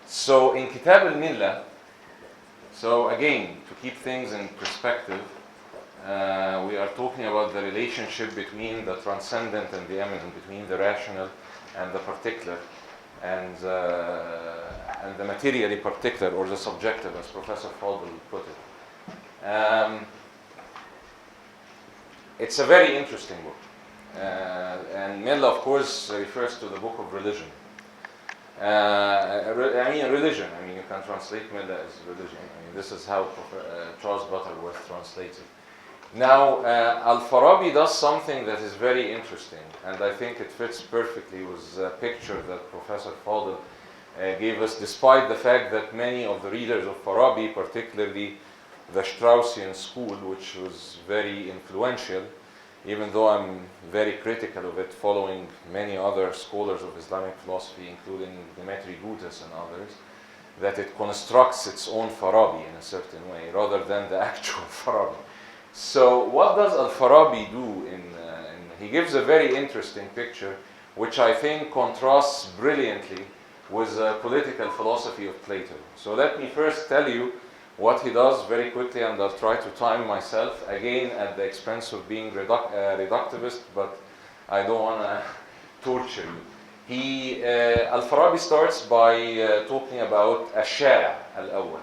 So in Kitab al-Millah, so again, to keep things in perspective, we are talking about the relationship between the transcendent and the eminent, between the rational and the particular, and the materially particular, or the subjective, as Professor Fadel put it. It's a very interesting book. And Millah, of course, refers to the book of religion. Religion. I mean, you can translate Millah as religion. I mean, this is how Charles Butterworth translates it. Now, Al-Farabi does something that is very interesting, and I think it fits perfectly with the picture that Professor Fadel gave us, despite the fact that many of the readers of Farabi, particularly the Straussian school, which was very influential, even though I'm very critical of it, following many other scholars of Islamic philosophy, including Demetri Gutas and others, that it constructs its own Farabi in a certain way, rather than the actual Farabi. So what does Al-Farabi do? He gives a very interesting picture, which I think contrasts brilliantly with the political philosophy of Plato. So let me first tell you what he does very quickly, and I'll try to time myself, again at the expense of being reductivist, but I don't want to torture you. Al-Farabi starts by talking about Ash-Shari' al-Awwal,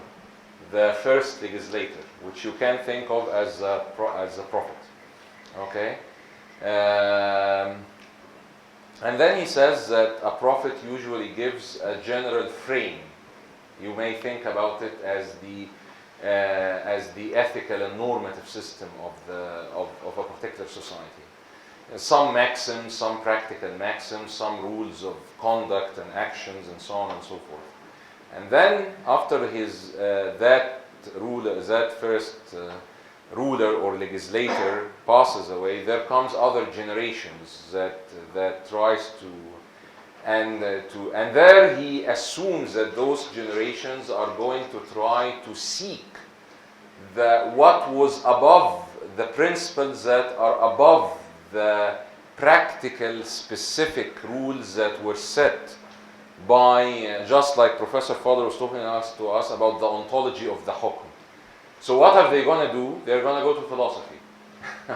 the first legislator, which you can think of as a prophet. Okay? And then he says that a prophet usually gives a general frame. You may think about it as the ethical and normative system of a particular society. Some maxims, some practical maxims, some rules of conduct and actions, and so on and so forth. And then after that first ruler or legislator passes away, there comes other generations that tries to, and there he assumes that those generations are going to try to seek what was above the principles that are above the practical specific rules that were set by, just like Professor Fadel was talking to us about the ontology of the hukm. So what are they going to do? They're going to go to philosophy.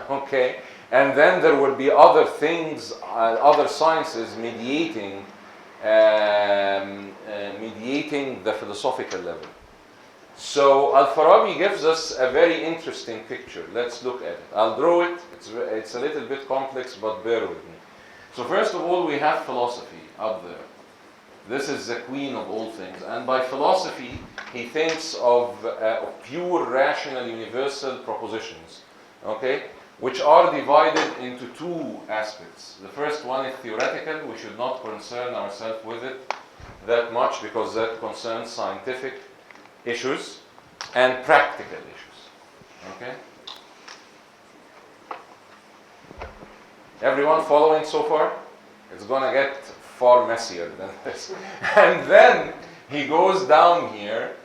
Okay? And then there will be other things, other sciences mediating the philosophical level. So Al-Farabi gives us a very interesting picture. Let's look at it. I'll draw it. It's a little bit complex, but bear with me. So first of all, we have philosophy up there. This is the queen of all things. And by philosophy, he thinks of pure, rational, universal propositions, okay, which are divided into two aspects. The first one is theoretical. We should not concern ourselves with it that much, because that concerns scientific issues and practical issues, okay? Everyone following so far? It's going to get far messier than this. And then he goes down here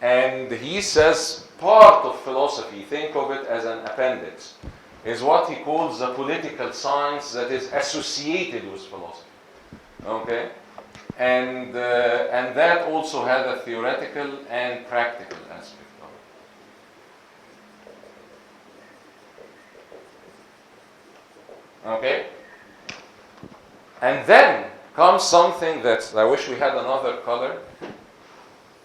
and he says part of philosophy, think of it as an appendix, is what he calls the political science that is associated with philosophy. Okay? And that also has a theoretical and practical aspect of it. Okay? And then comes something that I wish we had another color.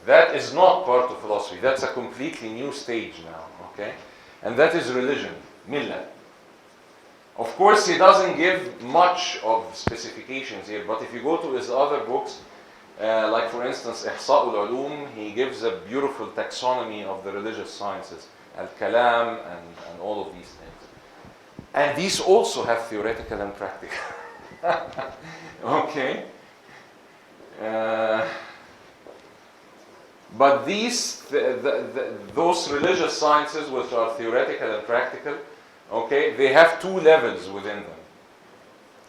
That is not part of philosophy. That's a completely new stage now. Okay? And that is religion, millah. Of course, he doesn't give much of specifications here, but if you go to his other books, like for instance, Ihsa' al-Ulum, he gives a beautiful taxonomy of the religious sciences, al-Kalam, and all of these things. And these also have theoretical and practical. Okay. But those religious sciences, which are theoretical and practical, okay, they have two levels within them.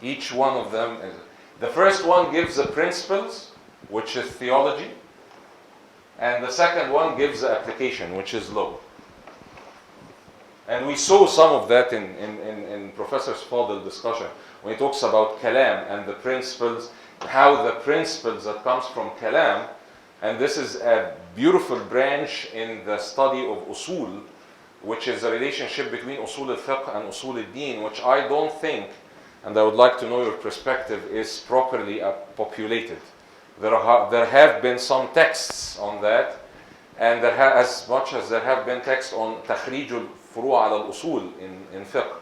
Each one of them is. The first one gives the principles, which is theology, and the second one gives the application, which is law. And we saw some of that in Professor Fadil's discussion, when he talks about Kalam and the principles, how the principles that comes from Kalam And this is a beautiful branch in the study of usul, which is a relationship between usul al-fiqh and usul al-din, which I don't think, and I would like to know your perspective, is properly populated. There have been some texts on that, and as much as there have been texts on takhrij al-furu' ala al-usul in fiqh,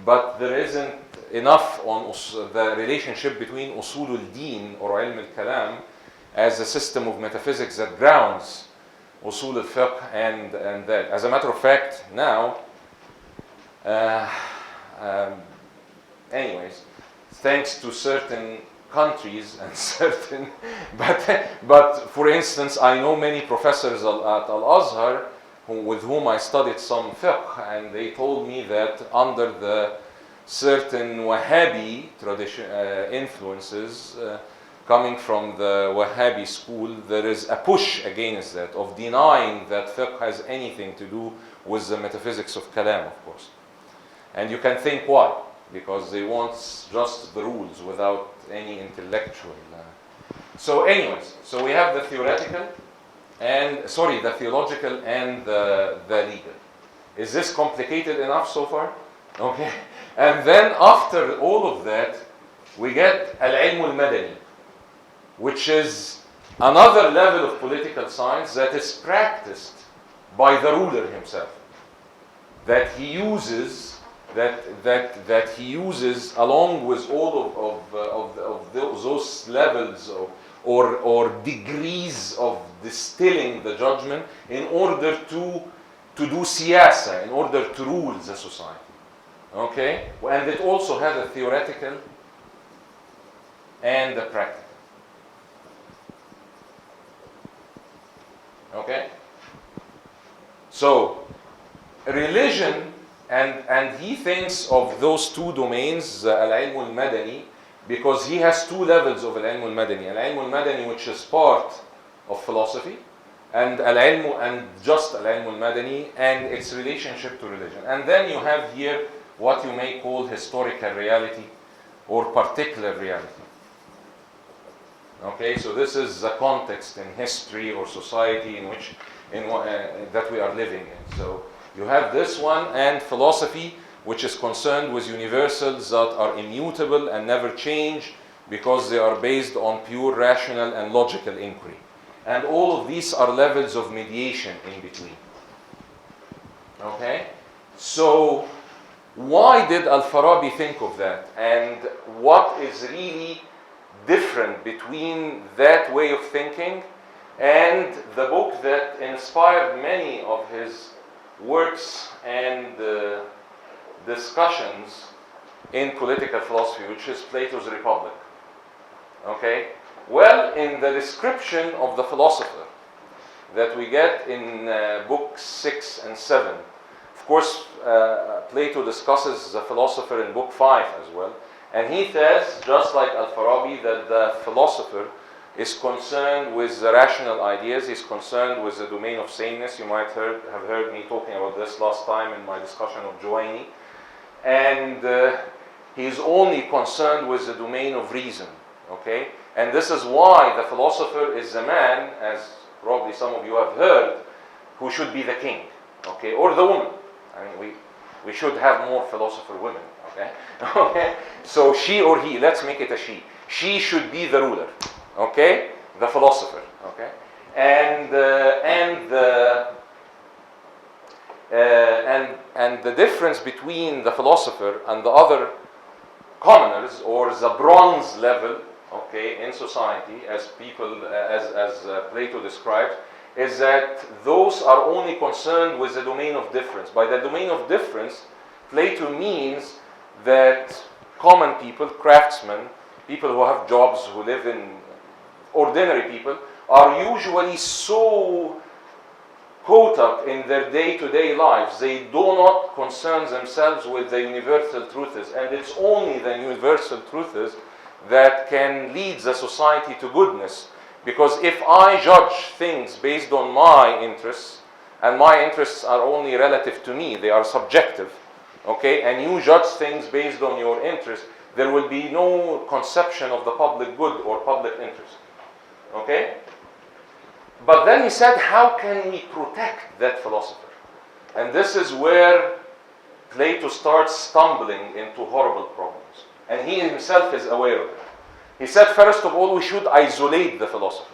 but there isn't enough on the relationship between usul al-din or ilm al-kalam as a system of metaphysics that grounds usul al-fiqh and that. As a matter of fact, now, anyways, thanks to certain countries and certain, but for instance, I know many professors at Al-Azhar with whom I studied some fiqh, and they told me that under the certain Wahhabi tradition influences coming from the Wahhabi school, there is a push against that, of denying that fiqh has anything to do with the metaphysics of kalam, of course. And you can think why, because they want just the rules without any intellectual. So anyways, so we have the theoretical and, the theological and the legal. Is this complicated enough so far? Okay. And then after all of that, we get al-ilm al-madani, which is another level of political science that is practiced by the ruler himself, that he uses along with all of those levels or degrees of distilling the judgment in order to do siyasa, in order to rule the society. Okay? And it also has a theoretical and a practical. Okay? So, religion, and he thinks of those two domains, al-ilm al-madani, because he has two levels of al-ilm al-madani. Al-ilm al-madani, which is part of philosophy, and al-ilm, and just al-ilm al-madani, and its relationship to religion. And then you have here what you may call historical reality or particular reality. Okay, so this is the context in history or society in which that we are living in. So you have this one, and philosophy, which is concerned with universals that are immutable and never change because they are based on pure rational and logical inquiry. And all of these are levels of mediation in between. Okay? So why did Al-Farabi think of that? And what is really different between that way of thinking and the book that inspired many of his works and discussions in political philosophy, which is Plato's Republic? Okay? Well, in the description of the philosopher that we get in books 6 and 7, of course, Plato discusses the philosopher in book 5 as well. And he says, just like Al-Farabi, that the philosopher is concerned with the rational ideas, he's concerned with the domain of sameness. You might have heard me talking about this last time in my discussion of Juwayni. And he's only concerned with the domain of reason, okay? And this is why the philosopher is the man, as probably some of you have heard, who should be the king, okay? Or the woman. I mean, we should have more philosopher women, okay? Okay? So she or he, let's make it a she. She should be the ruler, okay? The philosopher, okay? And the difference between the philosopher and the other commoners, or the bronze level, okay, in society, as Plato describes, is that those are only concerned with the domain of difference. By the domain of difference, Plato means that common people, craftsmen, people who have jobs, who live in ordinary people, are usually so caught up in their day-to-day lives. They do not concern themselves with the universal truths, and it's only the universal truths that can lead the society to goodness. Because if I judge things based on my interests, and my interests are only relative to me, they are subjective, okay, and you judge things based on your interests, there will be no conception of the public good or public interest, okay? But then he said, how can we protect that philosopher? And this is where Plato starts stumbling into horrible problems. And he himself is aware of it. He said, first of all, we should isolate the philosopher.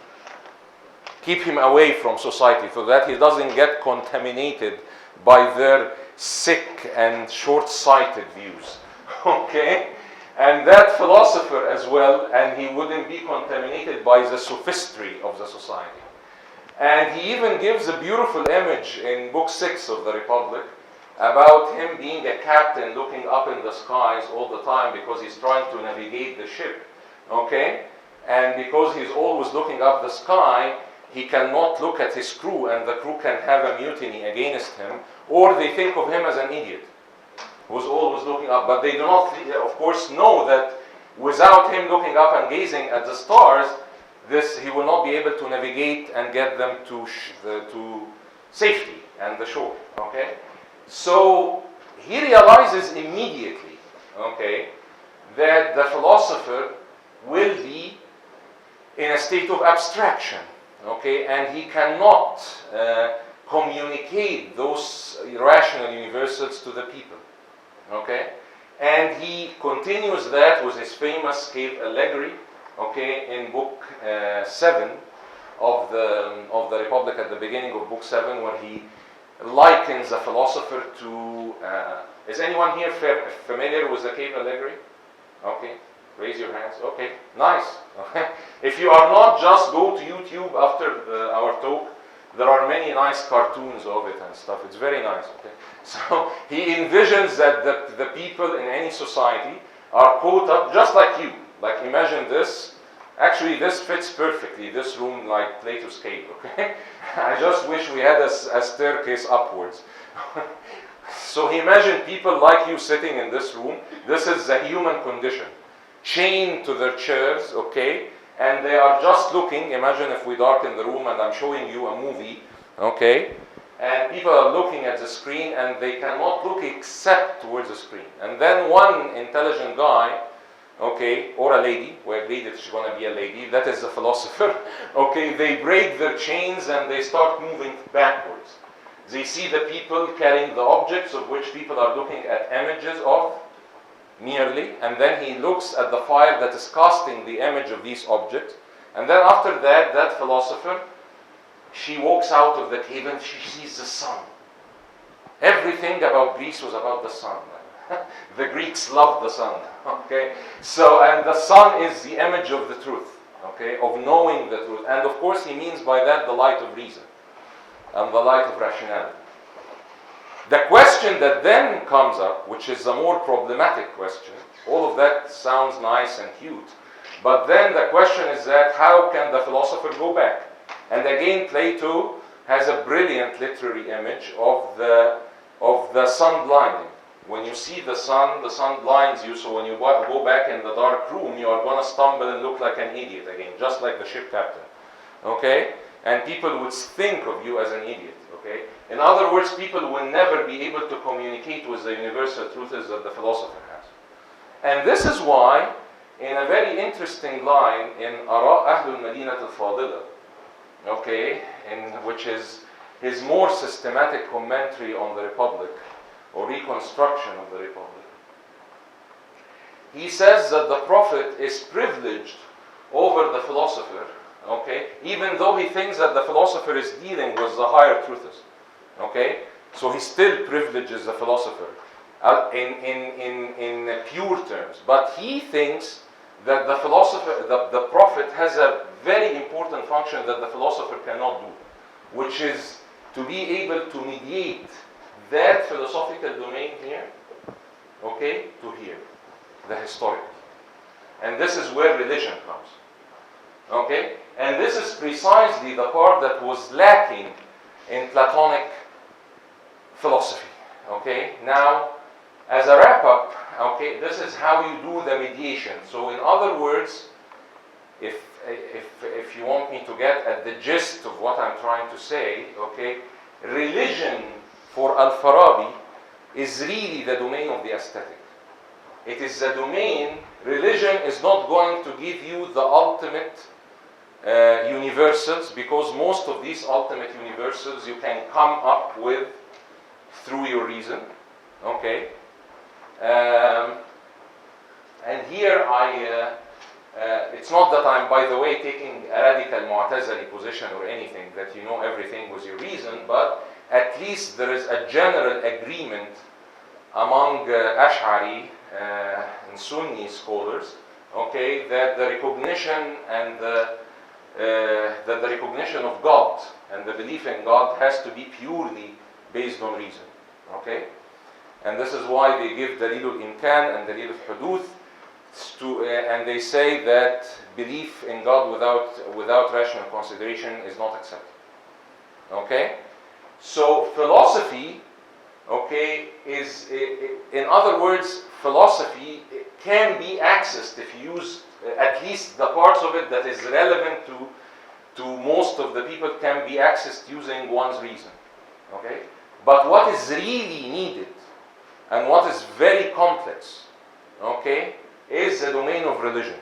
Keep him away from society so that he doesn't get contaminated by their sick and short-sighted views. Okay? And that philosopher as well, and he wouldn't be contaminated by the sophistry of the society. And he even gives a beautiful image in Book 6 of the Republic about him being a captain looking up in the skies all the time because he's trying to navigate the ship. Okay? And because he's always looking up the sky, he cannot look at his crew, and the crew can have a mutiny against him, or they think of him as an idiot who's always looking up. But they do not, of course, know that without him looking up and gazing at the stars, he will not be able to navigate and get them to safety and the shore. Okay? So he realizes immediately, okay, that the philosopher will be in a state of abstraction, okay, and he cannot communicate those irrational universals to the people, okay, and he continues that with his famous cave allegory, okay, in Book 7 of the Republic, at the beginning of Book 7, where he likens a philosopher to. Is anyone here familiar with the cave allegory? Okay. Raise your hands. Okay, nice. Okay. If you are not, just go to YouTube after our talk. There are many nice cartoons of it and stuff. It's very nice. Okay. So he envisions that the people in any society are caught up, just like you. Like, imagine this. Actually, this fits perfectly, this room, like Plato's cave. Okay. I just wish we had a staircase upwards. So he imagined people like you sitting in this room. This is the human condition. Chained to their chairs, okay, and they are just looking. Imagine if we darken the room and I'm showing you a movie, okay, and people are looking at the screen and they cannot look except towards the screen. And then one intelligent guy, okay, or a lady, we agreed it's going to be a lady, that is the philosopher, okay, they break their chains and they start moving backwards. They see the people carrying the objects of which people are looking at images of, merely, and then he looks at the fire that is casting the image of these objects, and then after that, that philosopher, she walks out of the cave and she sees the sun. Everything about Greece was about the sun. The Greeks loved the sun, okay? So, and the sun is the image of the truth, okay, of knowing the truth. And of course he means by that the light of reason and the light of rationality. The question that then comes up, which is a more problematic question, all of that sounds nice and cute, but then the question is that how can the philosopher go back? And again, Plato has a brilliant literary image of the sun blinding. When you see the sun blinds you, so when you go back in the dark room, you are going to stumble and look like an idiot again, just like the ship captain. Okay? And people would think of you as an idiot. Okay? In other words, people will never be able to communicate with the universal truths that the philosopher has. And this is why, in a very interesting line in Ara Ahlul Madinat al-Fadila, okay, which is his more systematic commentary on the Republic, or reconstruction of the Republic, he says that the Prophet is privileged over the philosopher, okay, even though he thinks that the philosopher is dealing with the higher truths, okay, so he still privileges the philosopher in pure terms, but he thinks that the philosopher, the Prophet has a very important function that the philosopher cannot do, which is to be able to mediate that philosophical domain here, okay, to here, the historical. And this is where religion comes. Okay? And this is precisely the part that was lacking in Platonic philosophy. Okay? Now, as a wrap-up, okay, this is how you do the mediation. So in other words, if you want me to get at the gist of what I'm trying to say, okay, religion for Al-Farabi is really the domain of the aesthetic. It is the domain, religion is not going to give you the ultimate universals, because most of these ultimate universals you can come up with through your reason. Okay? And here it's not that I'm, by the way, taking a radical Mu'tazili position or anything, that you know everything with your reason, but at least there is a general agreement among Ash'ari and Sunni scholars, okay, that the recognition and that the recognition of God and the belief in God has to be purely based on reason. Okay? And this is why they give Dalil al-Imkan and Dalil al-Huduth, and they say that belief in God without rational consideration is not accepted. Okay? So philosophy, okay, is, in other words, philosophy can be accessed if you use at least the parts of it that is relevant to most of the people can be accessed using one's reason. Okay? But what is really needed and what is very complex, okay, is the domain of religion.